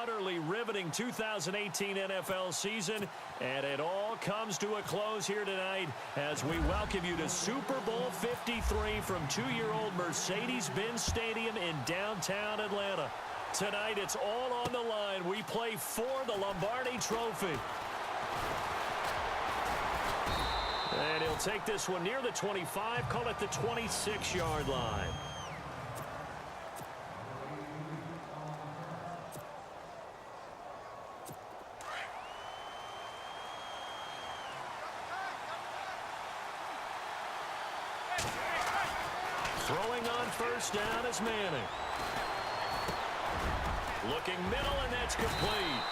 utterly riveting 2018 NFL season, and it all comes to a close here tonight as we welcome you to Super Bowl 53 from two-year-old Mercedes-Benz Stadium in downtown Atlanta. Tonight, it's all on the line. We play for the Lombardi Trophy. And he'll take this one near the 25, call it the 26-yard line. Throwing on first down is Manning. Looking middle, and that's complete.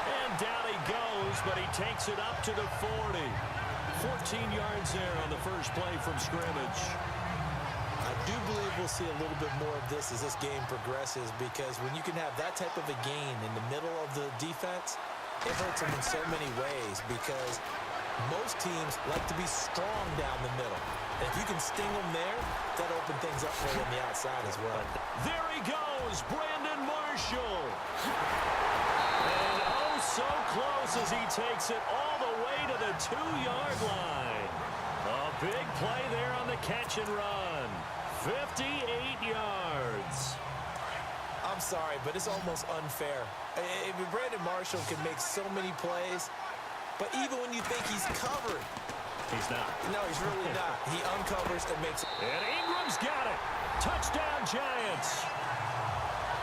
And down he goes, but he takes it up to the 40. 14 yards there on the first play from scrimmage. I do believe we'll see a little bit more of this as this game progresses, because when you can have that type of a gain in the middle of the defense, it hurts them in so many ways, because most teams like to be strong down the middle. And if you can sting them there, that'll open things up for you on the outside as well. There he goes, Brandon Marshall. And oh, so close as he takes it all the way to the 2-yard line. A big play there on the catch and run. 58 yards. I'm sorry, but it's almost unfair. Brandon Marshall can make so many plays, but even when you think he's covered, he's not. No, he's really not. He uncovers and makes it. And Ingram's got it. Touchdown, Giants.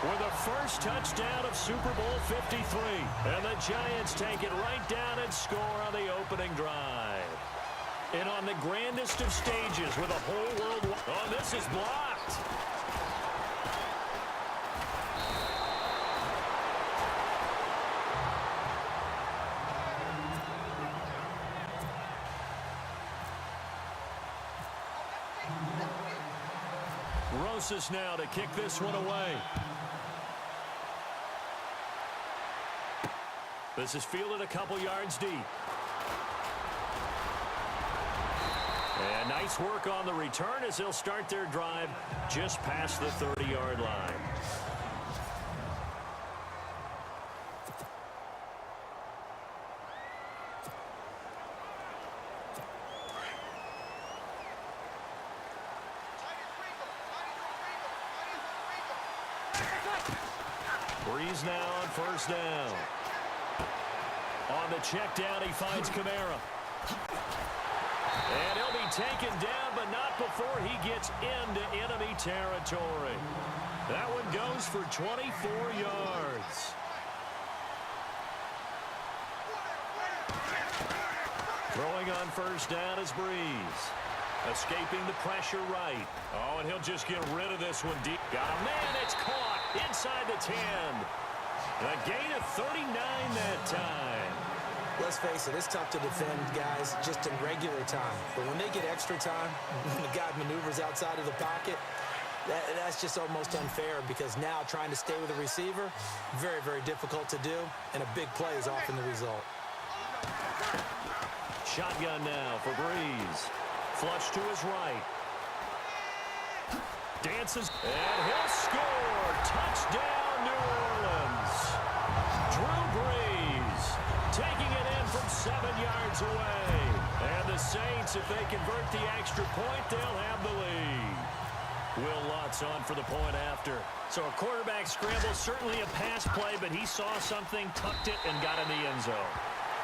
With the first touchdown of Super Bowl 53. And the Giants take it right down and score on the opening drive. And on the grandest of stages with the whole world. Oh, this is blocked. Rosas now to kick this one away. This is fielded a couple yards deep. And nice work on the return as they'll start their drive just past the 30-yard line. Breeze now on first down. On the check down, he finds Kamara. And he'll be taken down, but not before he gets into enemy territory. That one goes for 24 yards. Throwing on first down is Breeze. Escaping the pressure right. Oh, and he'll just get rid of this one deep. Got a man, it's caught inside the 10. A gain of 39 that time. Let's face it, it's tough to defend guys just in regular time. But when they get extra time, when the guy maneuvers outside of the pocket, that's just almost unfair, because now trying to stay with the receiver, very, very difficult to do, and a big play is often the result. Shotgun now for Breeze. Flush to his right. Dances, and he'll score. Touchdown, New Orleans. Drew Brees taking it in from 7 yards away. And the Saints, if they convert the extra point, they'll have the lead. Will Lutz on for the point after. So a quarterback scramble, certainly a pass play, but he saw something, tucked it, and got in the end zone.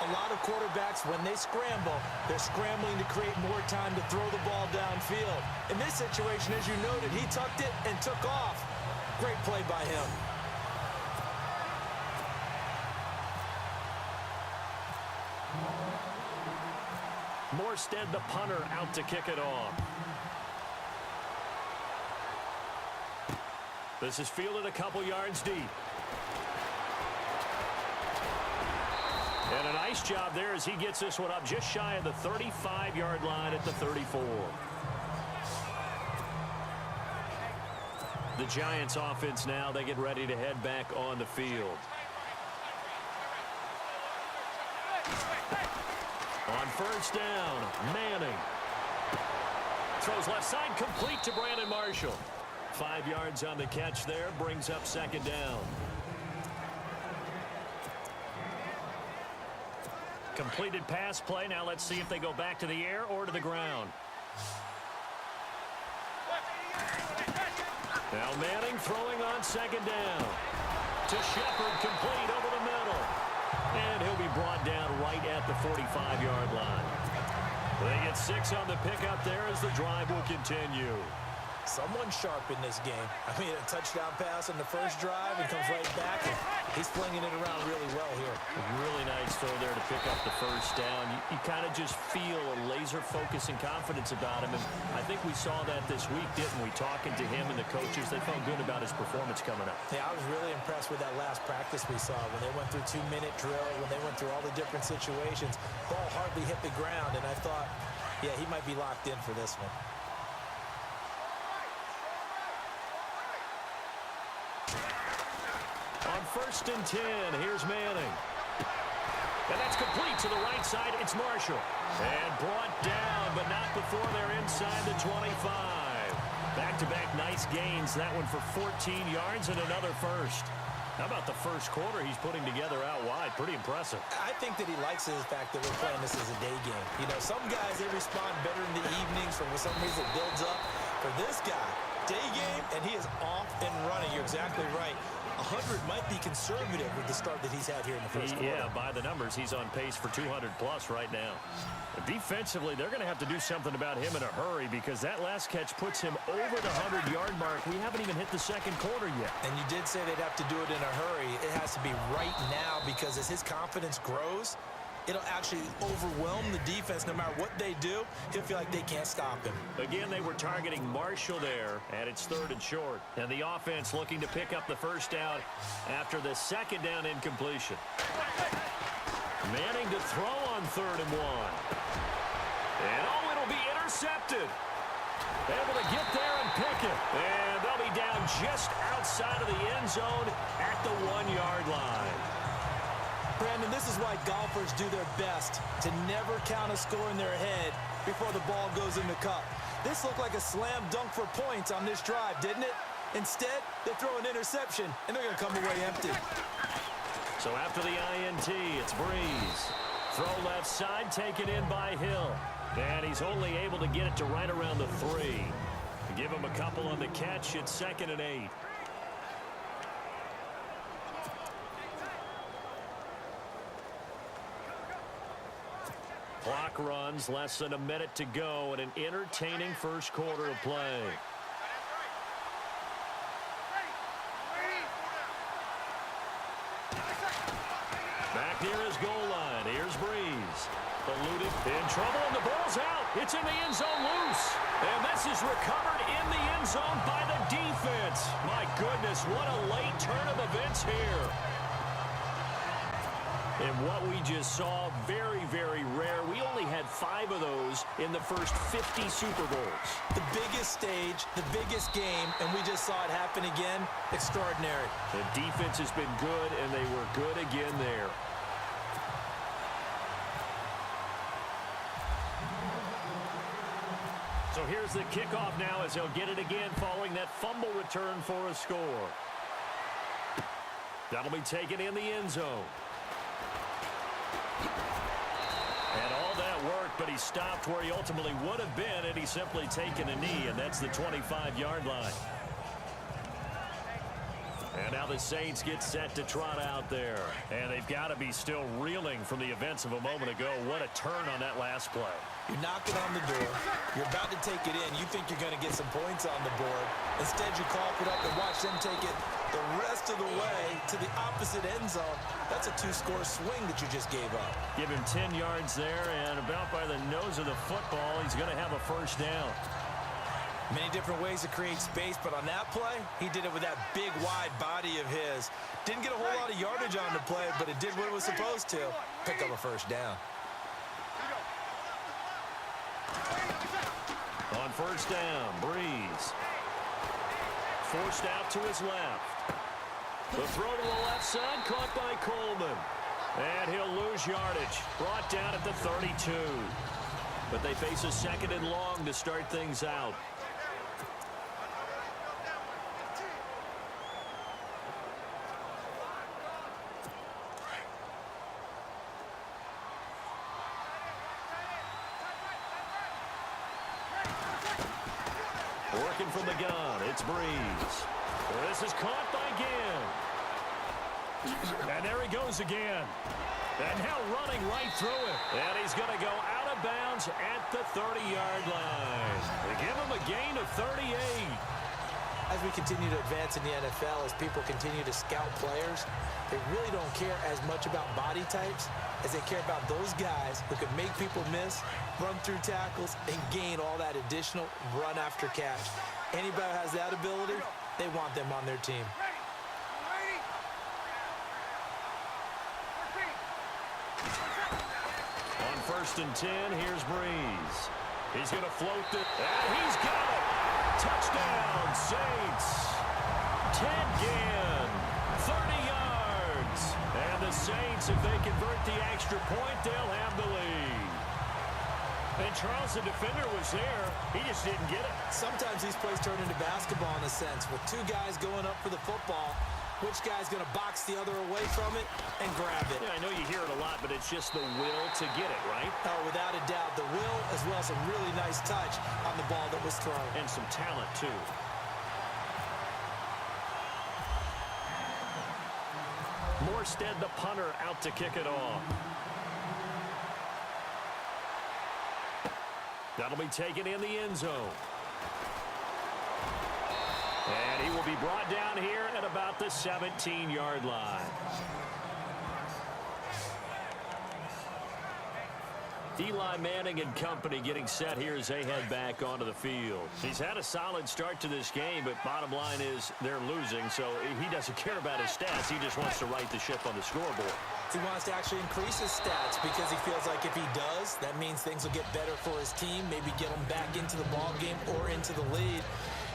A lot of quarterbacks, when they scramble, they're scrambling to create more time to throw the ball downfield. In this situation, as you noted, he tucked it and took off. Great play by him. Morstead, the punter, out to kick it off. This is fielded a couple yards deep. And a nice job there as he gets this one up just shy of the 35-yard line at the 34. The Giants offense now, they get ready to head back on the field. On first down, Manning. Throws left side, complete to Brandon Marshall. 5 yards on the catch there, brings up second down. Completed pass play. Now let's see if they go back to the air or to the ground. Now Manning throwing on second down. To Shepard, complete over the middle. And he'll be brought down right at the 45-yard line. They get 6 on the pickup there as the drive will continue. Someone sharp in this game. I mean, a touchdown pass on the first drive and comes right back. And he's flinging it around really well here. A really nice throw there to pick up the first down. You kind of just feel a laser focus and confidence about him. And I think we saw that this week, didn't we? Talking to him and the coaches, they felt good about his performance coming up. Yeah, I was really impressed with that last practice we saw when they went through 2-minute drill, when they went through all the different situations. Ball hardly hit the ground, and I thought, yeah, he might be locked in for this one. On 1st and 10, here's Manning. And that's complete to the right side. It's Marshall. And brought down, but not before they're inside the 25. Back-to-back nice gains. That one for 14 yards and another first. How about the first quarter he's putting together out wide? Pretty impressive. I think that he likes the fact that we're playing this as a day game. You know, some guys, they respond better in the evenings. For some reason, it builds up. For this guy, day game, and he is off and running. You're exactly right. 100 might be conservative with the start that he's had here in the first quarter. Yeah, by the numbers, he's on pace for 200-plus right now. Defensively, they're going to have to do something about him in a hurry because that last catch puts him over the 100-yard mark. We haven't even hit the second quarter yet. And you did say they'd have to do it in a hurry. It has to be right now because as his confidence grows, it'll actually overwhelm the defense. No matter what they do, he'll feel like they can't stop him. Again, they were targeting Marshall there, and it's 3rd and short. And the offense looking to pick up the first down after the second down incompletion. Manning to throw on 3rd and 1. And it'll be intercepted. Able to get there and pick it. And they'll be down just outside of the end zone at the 1-yard line. Brandon, this is why golfers do their best to never count a score in their head before the ball goes in the cup. This looked like a slam dunk for points on this drive, didn't it? Instead, they throw an interception, and they're going to come away empty. So after the INT, it's Breeze. Throw left side, taken in by Hill. And he's only able to get it to right around the 3. Give him a couple on the catch. It's 2nd and 8. Clock runs, less than a minute to go, and an entertaining first quarter of play. Back near his goal line. Here's Breeze. Eluded, in trouble, and the ball's out. It's in the end zone loose. And this is recovered in the end zone by the defense. My goodness, what a late turn of events here. And what we just saw, very, very rare. We only had 5 of those in the first 50 Super Bowls. The biggest stage, the biggest game, and we just saw it happen again. Extraordinary. The defense has been good, and they were good again there. So here's the kickoff now as he'll get it again following that fumble return for a score. That'll be taken in the end zone. And all that worked, but he stopped where he ultimately would have been had he simply taken a knee, and that's the 25-yard line. And now the Saints get set to trot out there. And they've got to be still reeling from the events of a moment ago. What a turn on that last play. You're knocking on the door. You're about to take it in. You think you're going to get some points on the board. Instead, you cough it up and watch them take it the rest of the way to the opposite end zone. That's a 2-score swing that you just gave up. Give him 10 yards there, and about by the nose of the football, he's going to have a first down. Many different ways to create space, but on that play, he did it with that big, wide body of his. Didn't get a whole lot of yardage on the play, but it did what it was supposed to. Pick up a first down. On first down, Breeze. Forced out to his left. The throw to the left side, caught by Coleman. And he'll lose yardage. Brought down at the 32. But they face a 2nd and long to start things out. from the gun. It's Breeze. This is caught by Ginn. And there he goes again. And now running right through it. And he's going to go out of bounds at the 30-yard line. They give him a gain of 38. As we continue to advance in the NFL, as people continue to scout players, they really don't care as much about body types as they care about those guys who can make people miss, run through tackles, and gain all that additional run after catch. Anybody who has that ability, they want them on their team. On 1st and 10, here's Breeze. He's going to float it, and he's got it. Touchdown, Saints. Ted Ginn, 30 yards. And the Saints, if they convert the extra point, they'll have the lead. And Charles, the defender, was there. He just didn't get it. Sometimes these plays turn into basketball in a sense, with two guys going up for the football. Which guy's going to box the other away from it and grab it? Yeah, I know you hear it a lot, but it's just the will to get it, right? Oh, without a doubt. The will, as well as some really nice touch on the ball that was thrown. And some talent, too. Morstead, the punter, out to kick it off. That'll be taken in the end zone. And he will be brought down here at about the 17-yard line. Eli Manning and company getting set here as they head back onto the field. He's had a solid start to this game, but bottom line is they're losing, so he doesn't care about his stats. He just wants to right the ship on the scoreboard. He wants to actually increase his stats because he feels like if he does, that means things will get better for his team, maybe get them back into the ball game or into the lead.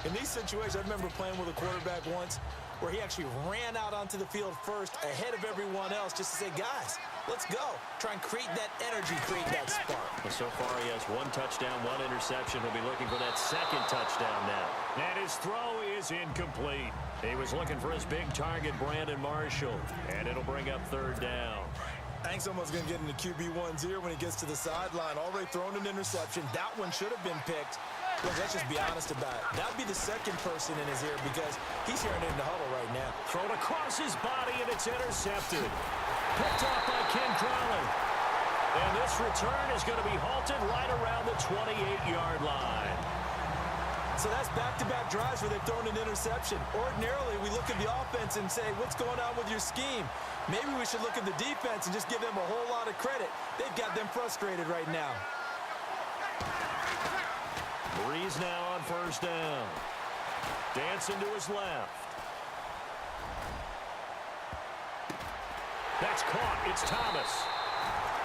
In these situations, I remember playing with a quarterback once where he actually ran out onto the field first ahead of everyone else just to say, guys, let's go. Try and create that energy, create that spark. Well, so far he has 1 touchdown, 1 interception. He'll be looking for that 2nd touchdown now. And his throw is incomplete. He was looking for his big target, Brandon Marshall, and it'll bring up 3rd down. I think someone's going to get into QB1's ear when he gets to the sideline. Already thrown an interception. That one should have been picked. Look, let's just be honest about it. That would be the 2nd person in his ear because he's hearing it in the huddle right now. Thrown across his body, and it's intercepted. Picked off by Ken Crowley. And this return is going to be halted right around the 28-yard line. So that's back-to-back drives where they've thrown an interception. Ordinarily, we look at the offense and say, what's going on with your scheme? Maybe we should look at the defense and just give them a whole lot of credit. They've got them frustrated right now. Breeze now on 1st down. Dancing to his left. That's caught. It's Thomas.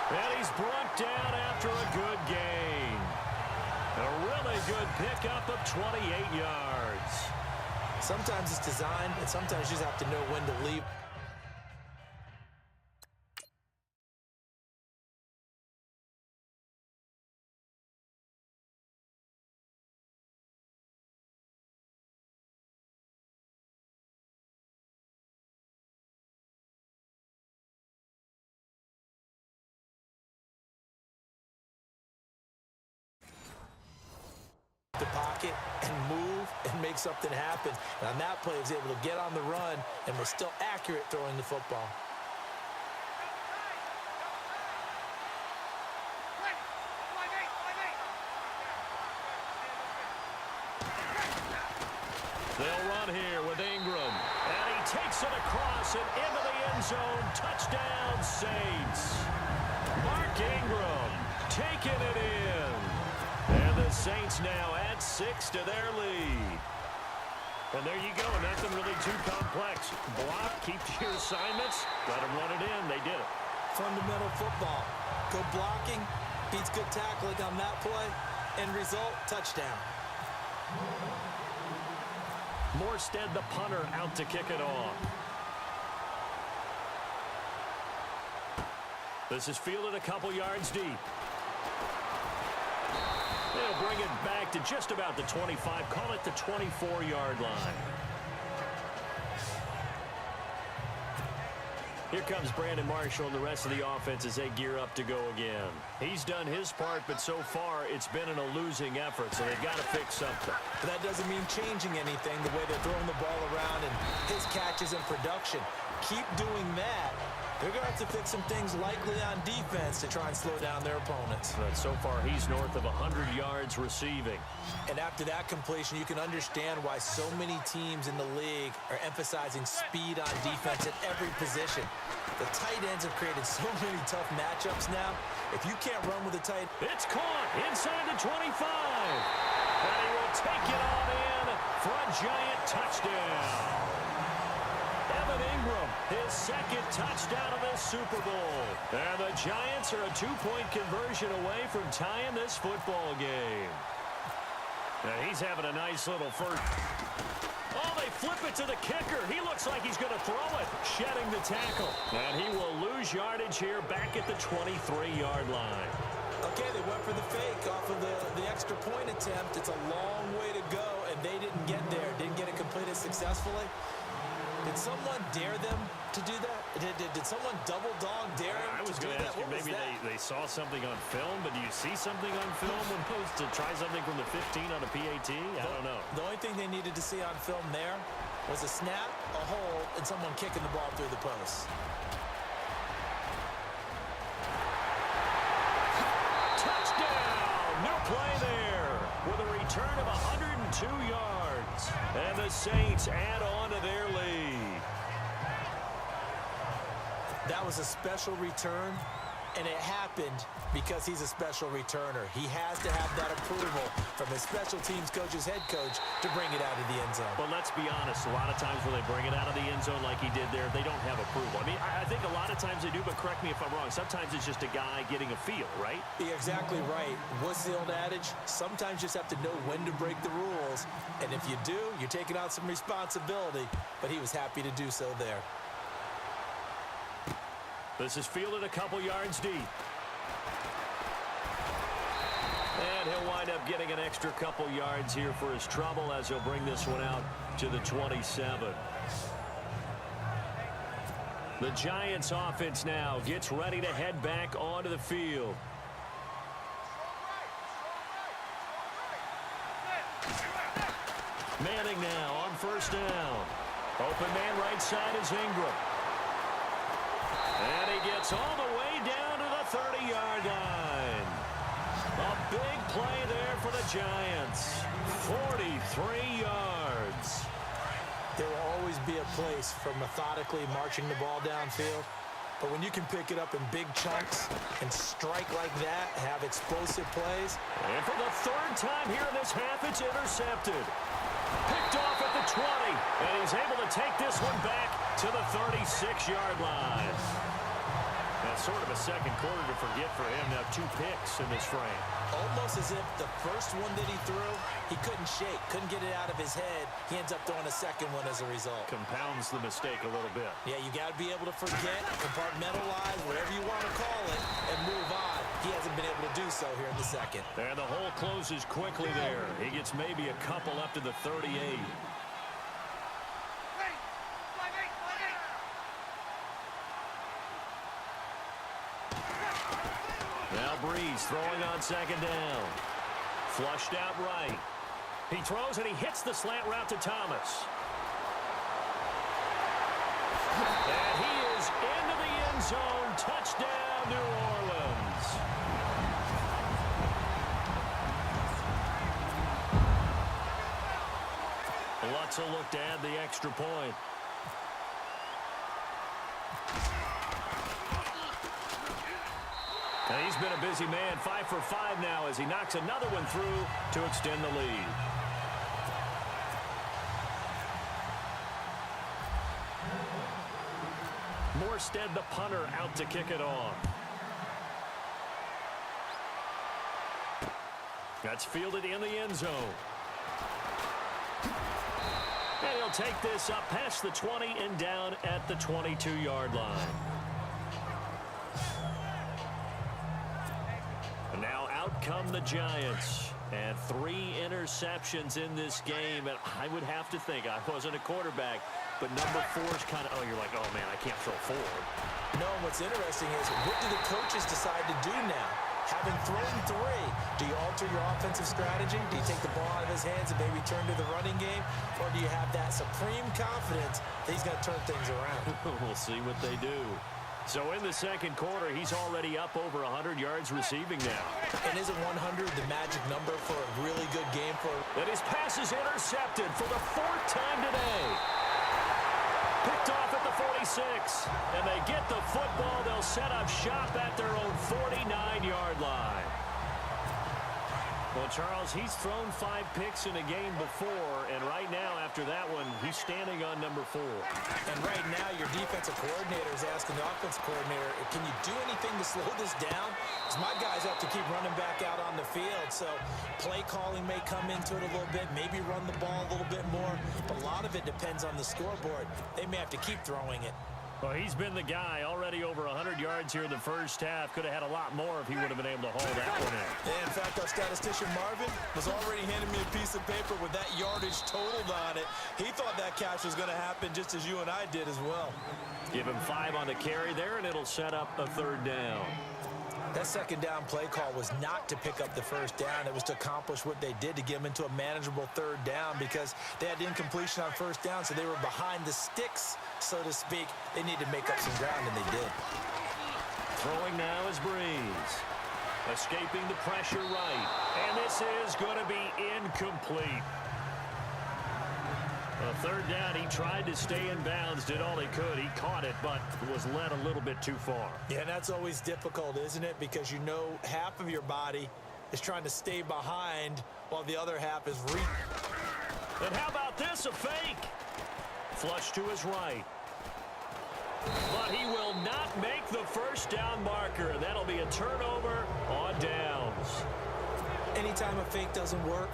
And he's brought down after a good gain. A really good pickup of 28 yards. Sometimes it's designed, and sometimes you just have to know when to leave. The pocket and move and make something happen. And on that play, he was able to get on the run and was still accurate throwing the football. They'll run here with Ingram. And he takes it across and into the end zone. Touchdown, Saints. Mark Ingram taking it in. And the Saints now add 6 to their lead. And there you go. Nothing really too complex. Block, keep to your assignments. Let them run it in. They did it. Fundamental football. Good blocking, beats good tackling on that play. End result, touchdown. Morstead, the punter, out to kick it off. This is fielded a couple yards deep. They'll bring it back to just about the 25. Call it the 24-yard line. Here comes Brandon Marshall and the rest of the offense as they gear up to go again. He's done his part, but so far it's been in a losing effort, so they've got to fix something. But that doesn't mean changing anything, the way they're throwing the ball around and his catches and production. Keep doing that. They're going to have to fix some things likely on defense to try and slow down their opponents. But so far, he's north of 100 yards receiving. And after that completion, you can understand why so many teams in the league are emphasizing speed on defense at every position. The tight ends have created so many tough matchups now. If you can't run with a tight... It's caught inside the 25. And he will take it on in for a giant touchdown. Evan Ingram, his second touchdown of this Super Bowl. And the Giants are a two-point conversion away from tying this football game. Now he's having a nice little first. Oh, they flip it to the kicker. He looks like he's going to throw it, shedding the tackle. And he will lose yardage here back at the 23-yard line. Okay, they went for the fake off of the extra point attempt. It's a long way to go, and they didn't get there. Didn't get it completed successfully. Did someone dare them to do that? Did someone double dog dare them I was going to ask you, maybe they saw something on film, but do you see something on film when opposed to try something from the 15 on a PAT? I don't know. The only thing they needed to see on film there was a snap, a hold, and someone kicking the ball through the post. Touchdown! No play there with a return of 102 yards. And the Saints add on to their lead. That was a special return, and it happened because he's a special returner. He has to have that approval from his special teams coach's head coach to bring it out of the end zone. But let's be honest, a lot of times when they bring it out of the end zone like he did there, they don't have approval. I mean, I think a lot of times they do, but correct me if I'm wrong. Sometimes it's just a guy getting a feel, right? You're exactly right. What's the old adage? Sometimes you just have to know when to break the rules, and if you do, you're taking on some responsibility, but he was happy to do so there. This is fielded a couple yards deep. And he'll wind up getting an extra couple yards here for his trouble as he'll bring this one out to the 27. The Giants offense now gets ready to head back onto the field. Manning now on first down. Open man right side is Ingram. And he gets all the way down to the 30-yard line. A big play there for the Giants. 43 yards. There will always be a place for methodically marching the ball downfield. But when you can pick it up in big chunks and strike like that, have explosive plays. And for the third time here in this half, it's intercepted. Picked off at the 20. And he's able to take this one back to the 36-yard line. That's sort of a second quarter to forget for him. Now 2 picks in this frame. Almost as if the first one that he threw, he couldn't shake, couldn't get it out of his head. He ends up throwing a second one as a result. Compounds the mistake a little bit. Yeah, you got to be able to forget, compartmentalize, whatever you want to call it, and move on. He hasn't been able to do so here in the second. And the hole closes quickly there. He gets maybe a couple up to the 38. Now Breeze throwing on second down. Flushed out right. He throws and he hits the slant route to Thomas. And he is into the end zone. Touchdown, New Orleans. Lutz will look to add the extra point. And he's been a busy man, 5 for 5 now as he knocks another one through to extend the lead. Morstead, the punter, out to kick it off. That's fielded in the end zone. And he'll take this up past the 20 and down at the 22-yard line. And now out come the Giants. And 3 interceptions in this game. And I would have to think, I wasn't a quarterback, but number 4 is kind of, oh, you're like, oh, man, I can't throw 4. No, what's interesting is what do the coaches decide to do now? Having thrown 3, do you alter your offensive strategy? Do you take the ball out of his hands and maybe turn to the running game? Or do you have that supreme confidence that he's going to turn things around? We'll see what they do. So in the second quarter, he's already up over 100 yards receiving now. And isn't 100 the magic number for a really good game for? And his pass is intercepted for the 4th time today. Picked off at the 46. And they get the football. They'll set up shop at their own 49-yard line. Well, Charles, he's thrown 5 picks in a game before, and right now, after that one, he's standing on number 4. And right now, your defensive coordinator is asking the offensive coordinator, can you do anything to slow this down? Because my guys have to keep running back out on the field, so play calling may come into it a little bit, maybe run the ball a little bit more, but a lot of it depends on the scoreboard. They may have to keep throwing it. Well, he's been the guy already over 100 yards here in the first half. Could have had a lot more if he would have been able to haul that one in. Yeah, in fact, our statistician Marvin was already handing me a piece of paper with that yardage totaled on it. He thought that catch was going to happen just as you and I did as well. Give him 5 on the carry there, and it'll set up a 3rd down. That second down play call was not to pick up the first down. It was to accomplish what they did to get them into a manageable 3rd down because they had incompletion on first down, so they were behind the sticks, so to speak. They needed to make up some ground, and they did. Throwing now is Breeze. Escaping the pressure right. And this is going to be incomplete. A 3rd down, he tried to stay in bounds, did all he could. He caught it, but was led a little bit too far. Yeah, and that's always difficult, isn't it? Because you know half of your body is trying to stay behind while the other half is And how about this, a fake? Flush to his right. But he will not make the first down marker. That'll be a turnover on downs. Anytime a fake doesn't work,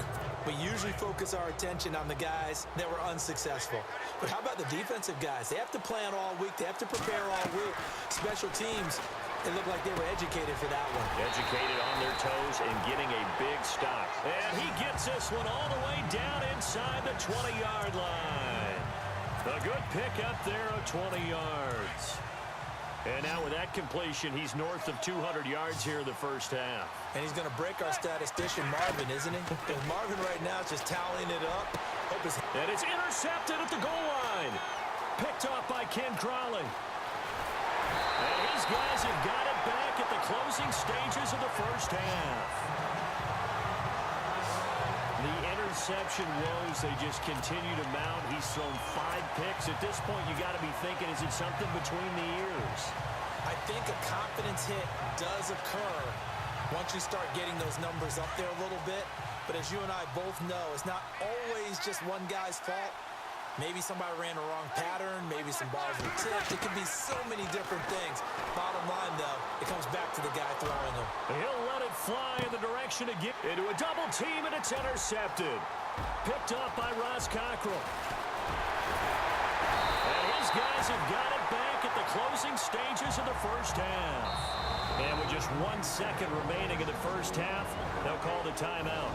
we usually focus our attention on the guys that were unsuccessful. But how about the defensive guys? They have to plan all week. They have to prepare all week. Special teams, it looked like they were educated for that one. Educated on their toes and getting a big stop. And he gets this one all the way down inside the 20-yard line. A good pick up there of 20 yards. And now with that completion, he's north of 200 yards here in the first half. And he's going to break our statistician Marvin, isn't he? Because Marvin right now is just tallying it up. And it's intercepted at the goal line. Picked off by Ken Crawley. And his guys have got it back at the closing stages of the first half. The interception woes, they just continue to mount. He's thrown 5 picks. At this point, you got to be thinking, is it something between the ears? I think a confidence hit does occur once you start getting those numbers up there a little bit. But as you and I both know, it's not always just one guy's fault. Maybe somebody ran the wrong pattern. Maybe some balls were tipped. It could be so many different things. Bottom line, though, it comes back to the guy throwing them. He'll let it fly in the direction again. Into a double team, and it's intercepted. Picked up by Ross Cockrell. And his guys have got it back at the closing stages of the first half. And with just 1 second remaining in the first half, they'll call the timeout.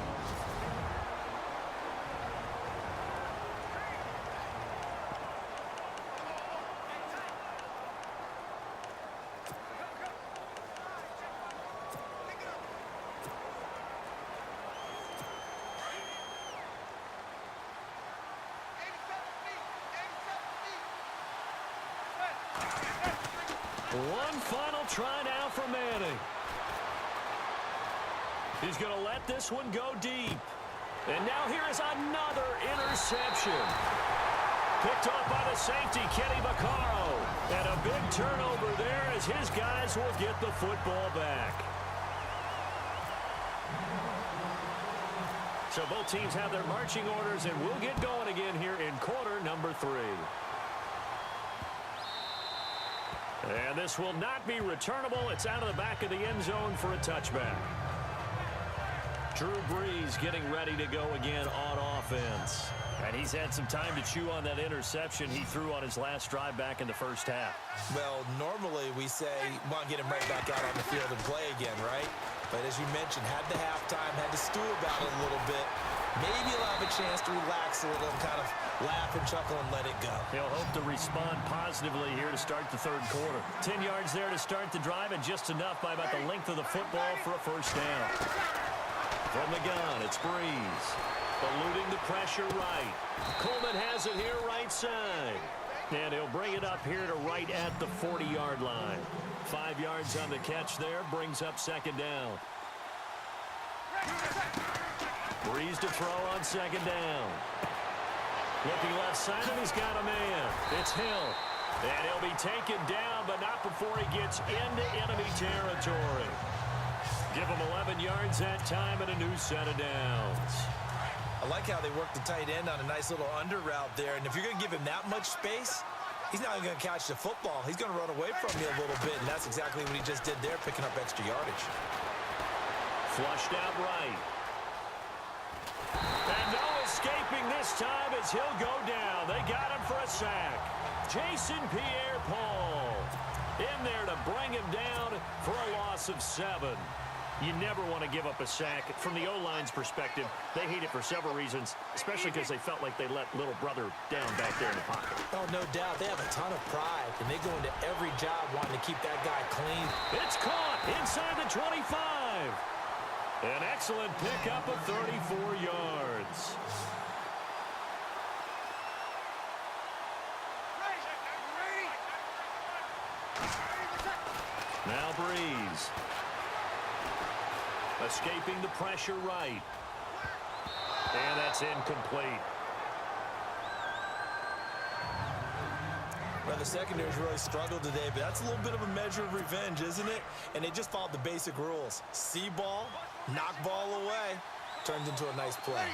One final try now for Manning. He's going to let this one go deep. And now here is another interception. Picked off by the safety, Kenny Vaccaro. And a big turnover there as his guys will get the football back. So both teams have their marching orders, and we'll get going again here in quarter number 3. And this will not be returnable. It's out of the back of the end zone for a touchback. Drew Brees getting ready to go again on offense. And he's had some time to chew on that interception he threw on his last drive back in the first half. Well, normally we say, want to get him right back out on the field and play again, right? But as you mentioned, had the halftime, had to stew about it a little bit. Maybe he'll have a chance to relax a little and kind of laugh and chuckle and let it go. He'll hope to respond positively here to start the third quarter. 10 yards there to start the drive, and just enough by about the length of the football for a first down. From the gun, it's Breeze. Eluding the pressure right. Coleman has it here right side. And he'll bring it up here to right at the 40-yard line. 5 yards on the catch there, brings up second down. Breeze to throw on second down. Looking left side, and he's got a man. It's Hill. And he'll be taken down, but not before he gets into enemy territory. Give him 11 yards that time and a new set of downs. I like how they work the tight end on a nice little under route there. And if you're going to give him that much space, he's not even going to catch the football. He's going to run away from you a little bit, and that's exactly what he just did there, picking up extra yardage. Flushed out right. And no escaping this time as he'll go down. They got him for a sack. Jason Pierre-Paul in there to bring him down for a loss of 7. You never want to give up a sack. From the O-line's perspective, they hate it for several reasons, especially because they felt like they let little brother down back there in the pocket. Oh, no doubt. They have a ton of pride, and they go into every job wanting to keep that guy clean. It's caught inside the 25. An excellent pickup of 34 yards. Now Breeze. Escaping the pressure right. And that's incomplete. Well, the secondary's really struggled today, but that's a little bit of a measure of revenge, isn't it? And they just followed the basic rules. See ball, knock ball away, turns into a nice play.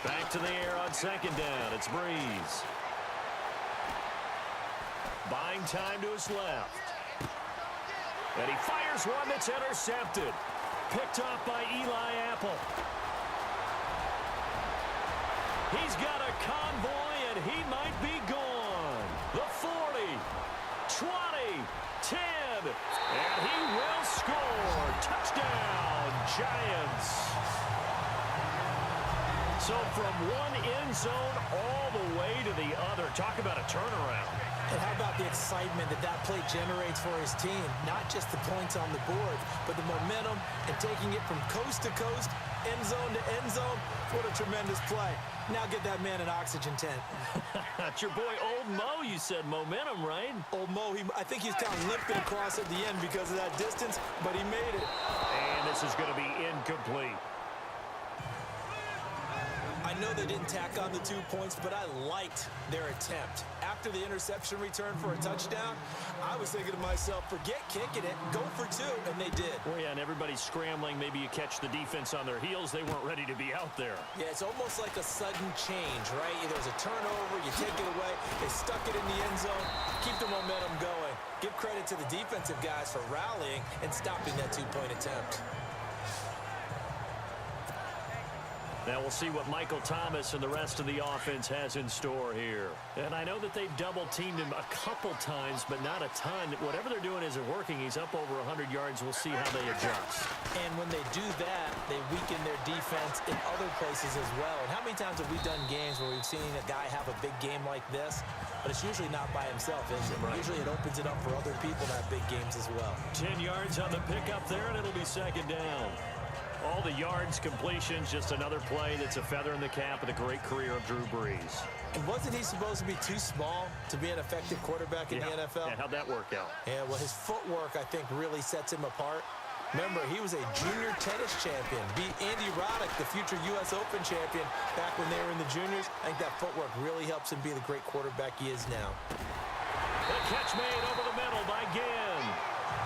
Back to the air on second down. It's Breeze. Buying time to his left. And he fires one that's intercepted. Picked off by Eli Apple. He's got a convoy, and he might be gone. The 40, 20, 10, and he will score. Touchdown, Giants. So from one end zone all the way to the other. Talk about a turnaround. And how about the excitement that that play generates for his team? Not just the points on the board, but the momentum and taking it from coast to coast, end zone to end zone. What a tremendous play. Now get that man an oxygen tent. That's your boy Old Mo. You said momentum, right? Old Mo, I think he's kind of limping across at the end because of that distance, but he made it. And this is going to be incomplete. I know they didn't tack on the 2 points, but I liked their attempt. After the interception return for a touchdown, I was thinking to myself, forget kicking it, go for 2, and they did. Well, yeah, and everybody's scrambling. Maybe you catch the defense on their heels. They weren't ready to be out there. Yeah, it's almost like a sudden change, right? There's a turnover, you take it away, they stuck it in the end zone, keep the momentum going. Give credit to the defensive guys for rallying and stopping that 2-point attempt. Now we'll see what Michael Thomas and the rest of the offense has in store here. And I know that they've double-teamed him a couple times, but not a ton. Whatever they're doing isn't working. He's up over 100 yards. We'll see how they adjust. And when they do that, they weaken their defense in other places as well. And how many times have we done games where we've seen a guy have a big game like this, but it's usually not by himself, is it? Right. Usually it opens it up for other people to have big games as well. 10 yards on the pickup there, and it'll be second down. All the yards, completions, just another play that's a feather in the cap of the great career of Drew Brees. And wasn't he supposed to be too small to be an effective quarterback in the NFL? Yeah, how'd that work out? Yeah, well, his footwork, I think, really sets him apart. Remember, he was a junior tennis champion, beat Andy Roddick, the future U.S. Open champion, back when they were in the juniors. I think that footwork really helps him be the great quarterback he is now. The catch made over the middle by Ginn.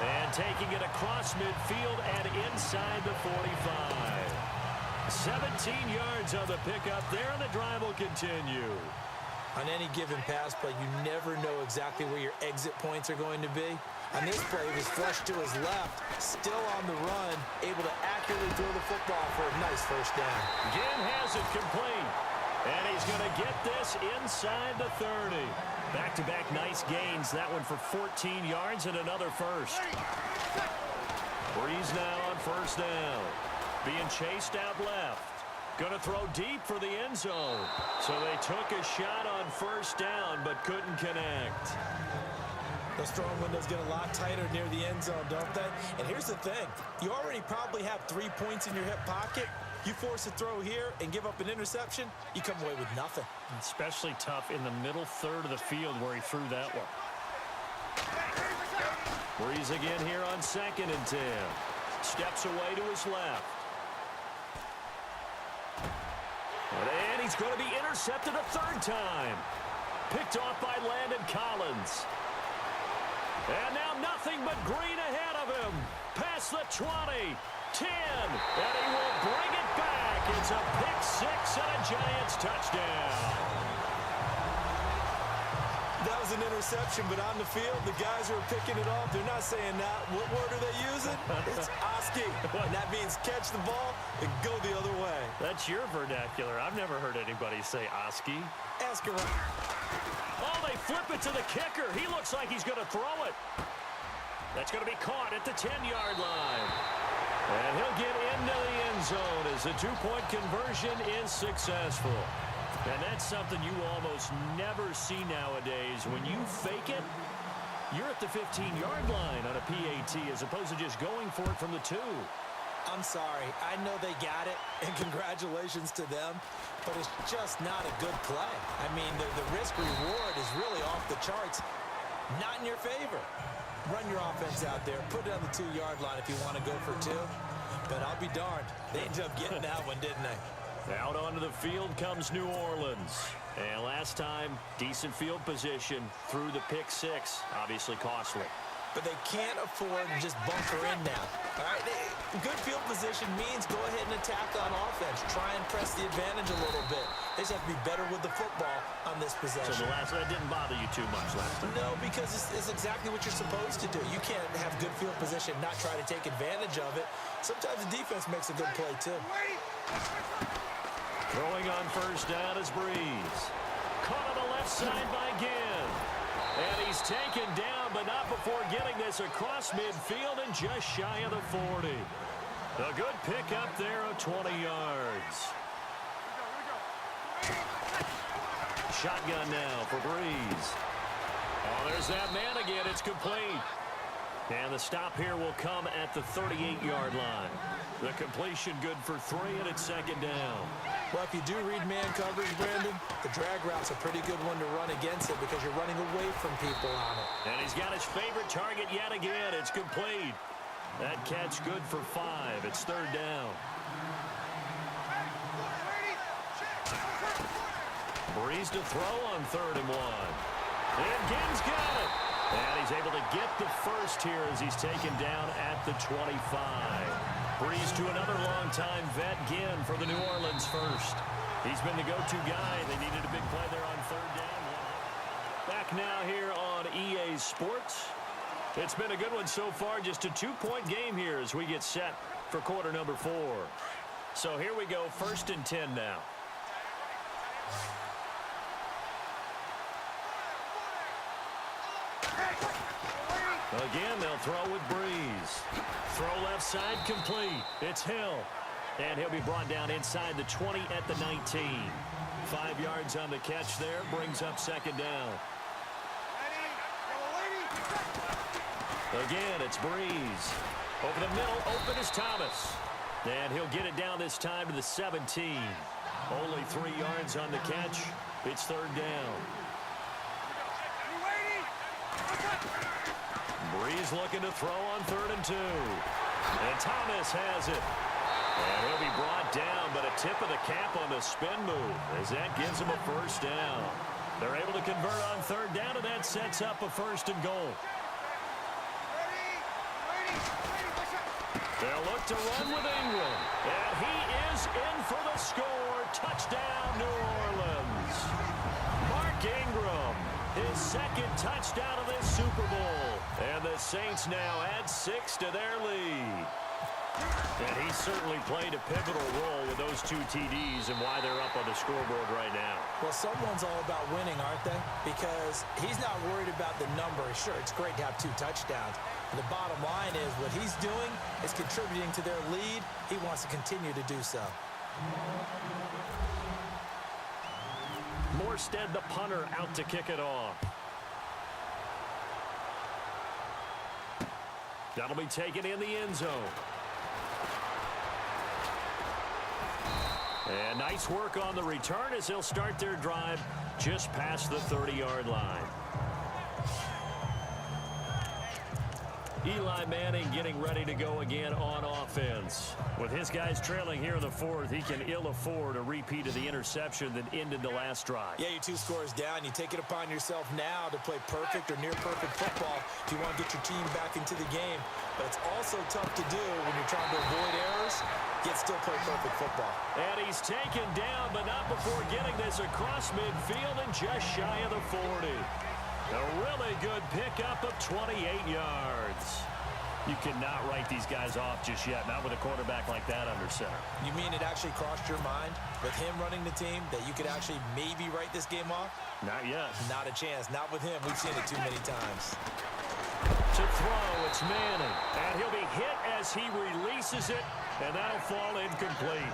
And taking it across midfield and inside the 45. 17 yards on the pickup there, and the drive will continue. On any given pass play, you never know exactly where your exit points are going to be. On this play, he was flushed to his left, still on the run, able to accurately throw the football for a nice first down. Ginn has it complete. And he's going to get this inside the 30. Back-to-back nice gains. That one for 14 yards and another first. Breeze now on first down. Being chased out left. Going to throw deep for the end zone. So they took a shot on first down but couldn't connect. Those throwing windows get a lot tighter near the end zone, don't they? And here's the thing. You already probably have 3 points in your hip pocket. You force a throw here and give up an interception, you come away with nothing. Especially tough in the middle third of the field where he threw that one. Breeze again here on 2nd and 10. Steps away to his left. And he's going to be intercepted a third time. Picked off by Landon Collins. And now nothing but green ahead of him. Past the 20, 10, and he will bring it back. It's a pick-6 and a Giants touchdown. That was an interception, but on the field, the guys who are picking it off, they're not saying that. What word are they using? It's Oski. And that means catch the ball and go the other way. That's your vernacular. I've never heard anybody say Oski. Ask around. Oh, they flip it to the kicker. He looks like he's going to throw it. That's going to be caught at the 10-yard line. And he'll get into the end zone as the two-point conversion is successful. And that's something you almost never see nowadays. When you fake it, you're at the 15-yard line on a PAT as opposed to just going for it from the 2. I'm sorry. I know they got it, and congratulations to them, but it's just not a good play. I mean, the risk-reward is really off the charts. Not in your favor. Run your offense out there. Put it on the 2-yard line if you want to go for 2. But I'll be darned. They ended up getting that one, didn't they? Out onto the field comes New Orleans. And last time, decent field position through the pick-6. Obviously costly. But they can't afford to just bunker in now. All right, good field position means go ahead and attack on offense. Try and press the advantage a little bit. They just have to be better with the football on this possession. So that didn't bother you too much last time? No, because it's exactly what you're supposed to do. You can't have good field position, not try to take advantage of it. Sometimes the defense makes a good play, too. Throwing on first down is Breeze. Caught on the left side by Ginn. And he's taken down, but not before getting this across midfield and just shy of the 40. A good pick up there of 20 yards. Shotgun now for Breeze. Oh, there's that man again. It's complete. And the stop here will come at the 38-yard line. The completion good for 3, and it's 2nd down. Well, if you do read man coverage, Brandon, the drag route's a pretty good one to run against it because you're running away from people on it. And he's got his favorite target yet again. It's complete. That catch good for 5. It's 3rd down. Breeze to throw on 3rd and 1. And Ginn's got it. And he's able to get the first here as he's taken down at the 25. Breeze to another long-time vet, Ginn, for the New Orleans first. He's been the go-to guy. They needed a big play there on 3rd down. Back now here on EA Sports. It's been a good one so far. Just a 2-point game here as we get set for quarter number 4. So here we go, 1st and 10 now. Again, they'll throw with Breeze. Throw left side complete. It's Hill. And he'll be brought down inside the 20 at the 19. 5 yards on the catch there. Brings up 2nd down. Again, it's Breeze. Over the middle, open is Thomas. And he'll get it down this time to the 17. Only 3 yards on the catch. It's 3rd down. Breeze looking to throw on 3rd and 2. And Thomas has it. And he'll be brought down, but a tip of the cap on the spin move as that gives him a 1st down. They're able to convert on 3rd down, and that sets up a 1st and goal. They'll look to run with Ingram. And he is in for the score. Touchdown, New Orleans. Mark Ingram, his 2nd touchdown of this Super Bowl. And the Saints now add 6 to their lead. And he certainly played a pivotal role with those 2 TDs and why they're up on the scoreboard right now. Well, someone's all about winning, aren't they? Because he's not worried about the number. Sure, it's great to have 2 touchdowns. But the bottom line is what he's doing is contributing to their lead. He wants to continue to do so. Morstead, the punter, out to kick it off. That'll be taken in the end zone. And nice work on the return as they'll start their drive just past the 30-yard line. Eli Manning getting ready to go again on offense. With his guys trailing here in the 4th, he can ill afford a repeat of the interception that ended the last drive. Yeah, you're 2 scores down. You take it upon yourself now to play perfect or near-perfect football if you want to get your team back into the game. But it's also tough to do when you're trying to avoid errors, yet still play perfect football. And he's taken down, but not before getting this across midfield and just shy of the 40. A really good pickup of 28 yards. You cannot write these guys off just yet, not with a quarterback like that under center. You mean it actually crossed your mind with him running the team that you could actually maybe write this game off? Not yet. Not a chance. Not with him. We've seen it too many times. To throw, it's Manning. And he'll be hit as he releases it, and that'll fall incomplete.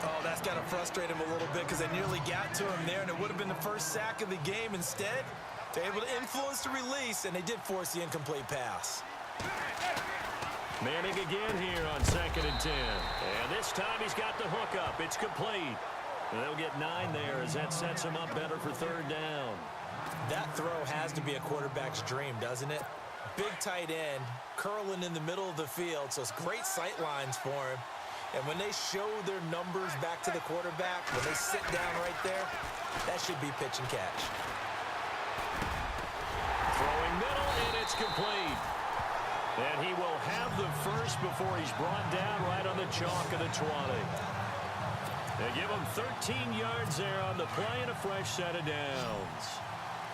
Oh, that's got to frustrate him a little bit because they nearly got to him there, and it would have been the first sack of the game. Instead, they're able to influence the release, and they did force the incomplete pass. Manning again here on 2nd and 10. And this time he's got the hook up. It's complete. And they'll get 9 there as that sets him up better for 3rd down. That throw has to be a quarterback's dream, doesn't it? Big tight end, curling in the middle of the field, so it's great sight lines for him. And when they show their numbers back to the quarterback, when they sit down right there, that should be pitch and catch. Throwing middle, and it's complete. And he will have the first before he's brought down right on the chalk of the 20. They give him 13 yards there on the play and a fresh set of downs.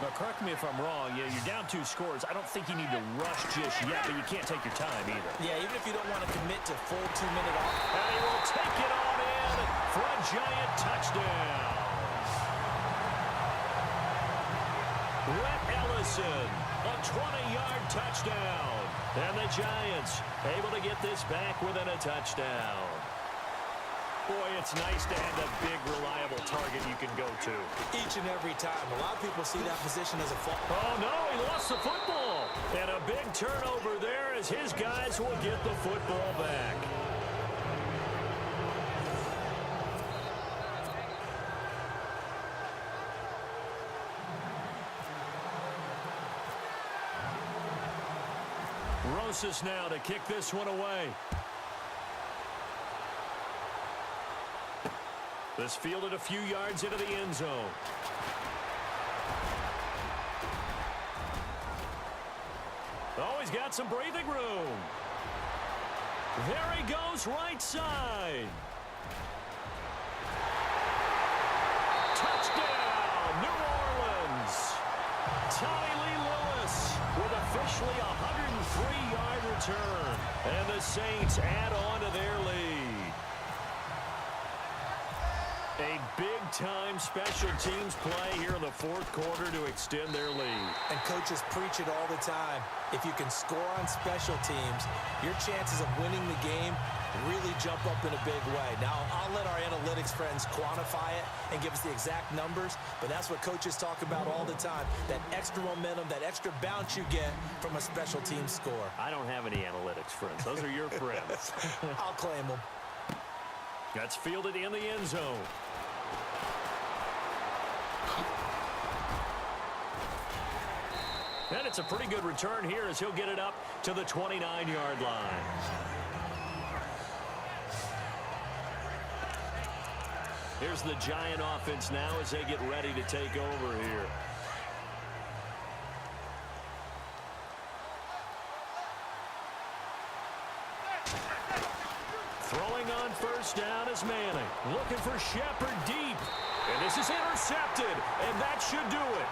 Now, correct me if I'm wrong. Yeah, you're down 2 scores. I don't think you need to rush just yet, but you can't take your time either. Yeah, even if you don't want to commit to full 2-minute off. And he will take it on in for a giant touchdown. Rhett Ellison, a 20-yard touchdown. And the Giants able to get this back within a touchdown. Boy, it's nice to have that big, reliable target you can go to. Each and every time. A lot of people see that position as a fault. Oh, no, he lost the football. And a big turnover there as his guys will get the football back. Rosas now to kick this one away. This fielded a few yards into the end zone. Oh, he's got some breathing room. There he goes, right side. Touchdown, New Orleans. Tommy Lee Lewis with officially a 103-yard return. And the Saints add on to their lead. A big-time special teams play here in the 4th quarter to extend their lead. And coaches preach it all the time. If you can score on special teams, your chances of winning the game really jump up in a big way. Now, I'll let our analytics friends quantify it and give us the exact numbers, but that's what coaches talk about all the time, that extra momentum, that extra bounce you get from a special team score. I don't have any analytics friends. Those are your friends. I'll claim them. That's fielded in the end zone. And it's a pretty good return here as he'll get it up to the 29-yard line. Here's the Giant offense now as they get ready to take over here. Throwing on first down is Manning. Looking for Shepard deep. And this is intercepted. And that should do it.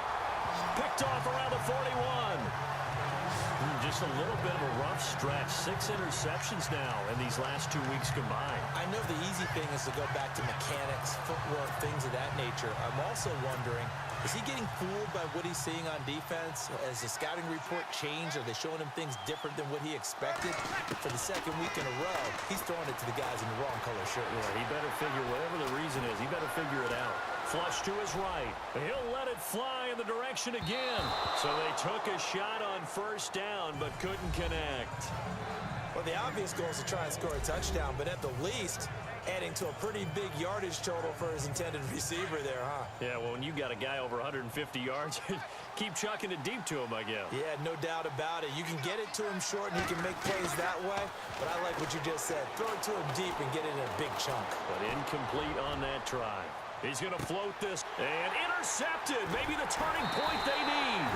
Picked off around the 41. just a little bit of a rough stretch. 6 interceptions now in these last 2 weeks combined. I know the easy thing is to go back to mechanics, footwork, things of that nature. I'm also wondering, is he getting fooled by what he's seeing on defense? Has the scouting report changed? Are they showing him things different than what he expected? For the second week in a row, he's throwing it to the guys in the wrong color shirt. Yeah, he better figure, whatever the reason is, he better figure it out. Flush to his right. He'll let it fly in the direction again. So they took a shot on first down, but couldn't connect. Well, the obvious goal is to try and score a touchdown, but at the least, adding to a pretty big yardage total for his intended receiver there, huh? Yeah, well, when you got a guy over 150 yards, keep chucking it deep to him, I guess. Yeah, no doubt about it. You can get it to him short, and he can make plays that way, but I like what you just said. Throw it to him deep and get it in a big chunk. But incomplete on that try. He's going to float this, and intercepted. Maybe the turning point they need.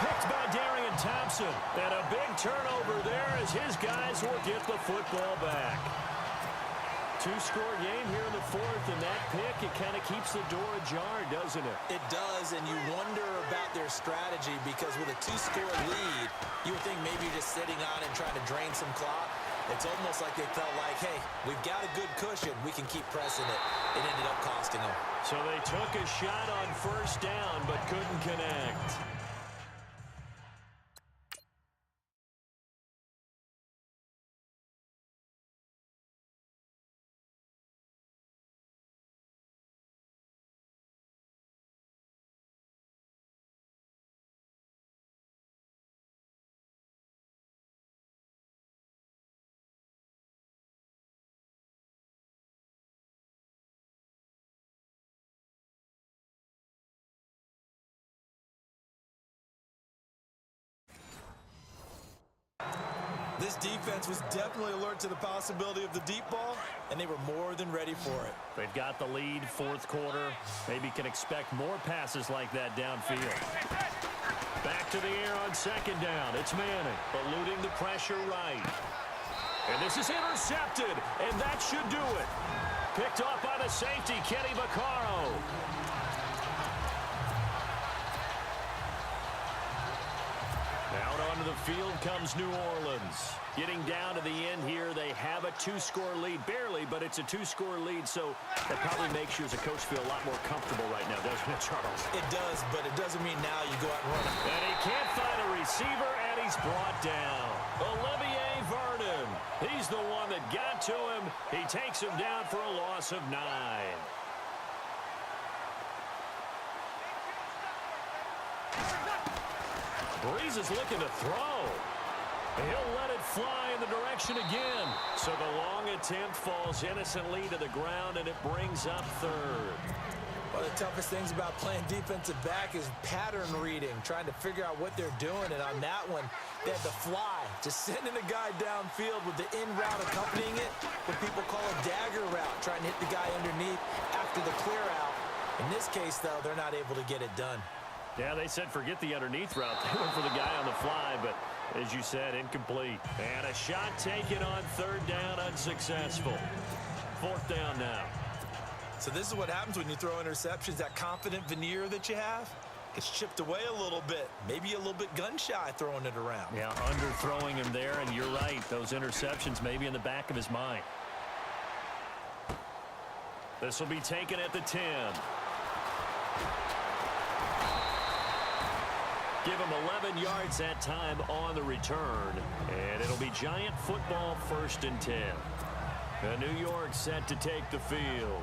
Picked by Darian Thompson. And a big turnover there as his guys will get the football back. 2-score game here in the fourth, and that pick, it kind of keeps the door ajar, doesn't it? It does, and you wonder about their strategy because with a 2-score lead, you would think maybe you're just sitting on and trying to drain some clock. It's almost like they felt like, hey, we've got a good cushion. We can keep pressing it. It ended up costing them. So they took a shot on first down, but couldn't connect. This defense was definitely alert to the possibility of the deep ball, and they were more than ready for it. They've got the lead, fourth quarter. Maybe can expect more passes like that downfield. Back to the air on second down. It's Manning, eluding the pressure right. And this is intercepted, and that should do it. Picked off by the safety, Kenny Vaccaro. Out onto the field comes New Orleans. Getting down to the end here, they have a 2-score lead. Barely, but it's a 2-score lead, so that probably makes you as a coach feel a lot more comfortable right now, doesn't it, Charles? It does, but it doesn't mean now you go out and run it. And he can't find a receiver, and he's brought down. Olivier Vernon. He's the one that got to him. He takes him down for a loss of 9. Breeze is looking to throw. He'll let it fly in the direction again. So the long attempt falls innocently to the ground, and it brings up third. One of the toughest things about playing defensive back is pattern reading, trying to figure out what they're doing. And on that one, they had the fly, just sending a guy downfield with the in route accompanying it, what people call a dagger route, trying to hit the guy underneath after the clear out. In this case, though, they're not able to get it done. Yeah, they said forget the underneath route. They went for the guy on the fly, but as you said, incomplete. And a shot taken on third down, unsuccessful. Fourth down now. So this is what happens when you throw interceptions. That confident veneer that you have gets chipped away a little bit. Maybe a little bit gun-shy throwing it around. Yeah, underthrowing him there, and you're right. Those interceptions may be in the back of his mind. This will be taken at the 10. Give him 11 yards that time on the return. And it'll be Giant football, 1st and 10. And New York set to take the field.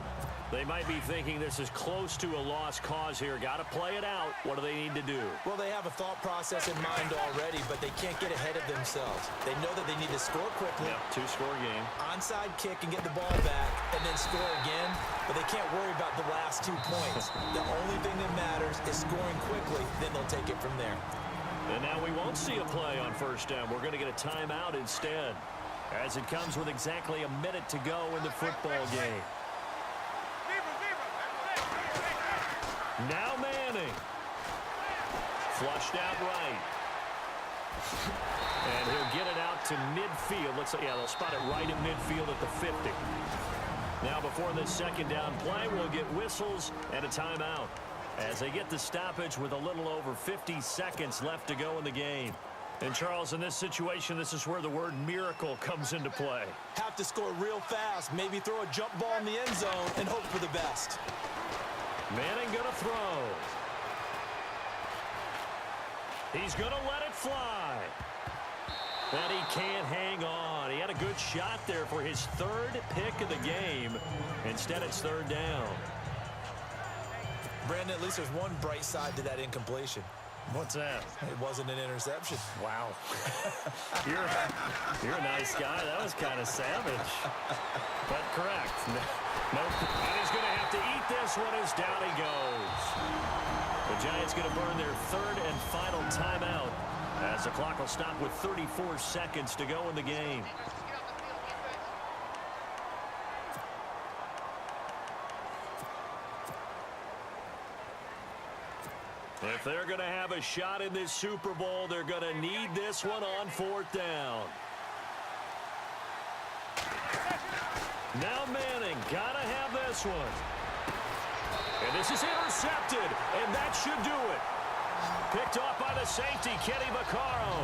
They might be thinking this is close to a lost cause here. Got to play it out. What do they need to do? Well, they have a thought process in mind already, but they can't get ahead of themselves. They know that they need to score quickly. Yeah, 2-score game. Onside kick and get the ball back and then score again, but they can't worry about the last 2 points. The only thing that matters is scoring quickly, then they'll take it from there. And now we won't see a play on first down. We're going to get a timeout instead, as it comes with exactly a minute to go in the football game. Now Manning. Flushed out right. And he'll get it out to midfield. Looks like, yeah, they'll spot it right in midfield at the 50. Now before this second down play, we'll get whistles and a timeout as they get the stoppage with a little over 50 seconds left to go in the game. And, Charles, in this situation, this is where the word miracle comes into play. Have to score real fast, maybe throw a jump ball in the end zone and hope for the best. Manning going to throw. He's going to let it fly. And he can't hang on. He had a good shot there for his third pick of the game. Instead, it's third down. Brandon, at least there's one bright side to that incompletion. What's that? It wasn't an interception. Wow. You're a nice guy. That was kind of savage. But correct. Nope. And he's going to have to eat this one as down he goes. The Giants going to burn their third and final timeout as the clock will stop with 34 seconds to go in the game. If they're going to have a shot in this Super Bowl, they're going to need this one on fourth down. Now Manning, got to have this one. And this is intercepted, and that should do it. Picked off by the safety, Kenny Vaccaro.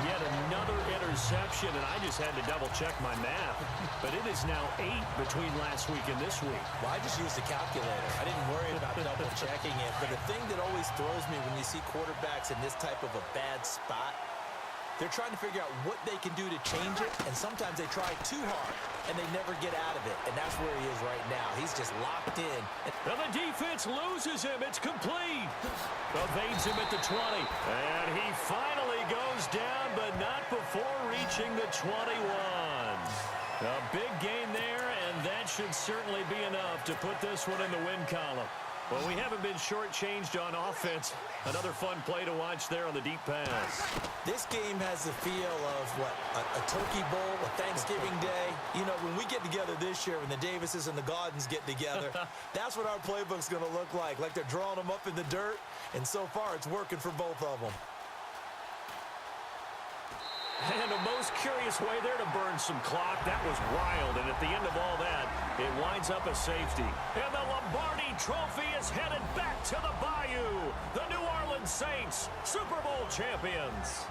Yet another interception, and I just had to double-check my math. But it is now 8 between last week and this week. Well, I just used a calculator. I didn't worry about double-checking it. But the thing that always throws me when you see quarterbacks in this type of a bad spot, they're trying to figure out what they can do to change it, and sometimes they try too hard, and they never get out of it. And that's where he is right now. He's just locked in. And the defense loses him. It's complete. Evades him at the 20. And he finally goes down, but not before reaching the 21. A big gain there, and that should certainly be enough to put this one in the win column. Well, we haven't been shortchanged on offense. Another fun play to watch there on the deep pass. This game has the feel of, what, a Turkey Bowl, a Thanksgiving Day. You know, when we get together this year, when the Davises and the Gaudens get together, that's what our playbook's going to look like they're drawing them up in the dirt, and so far it's working for both of them. And a most curious way there to burn some clock. That was wild, and at the end of all that, it winds up a safety. And the Lombardi Trophy is headed back to the Bayou. The New Orleans Saints, Super Bowl champions.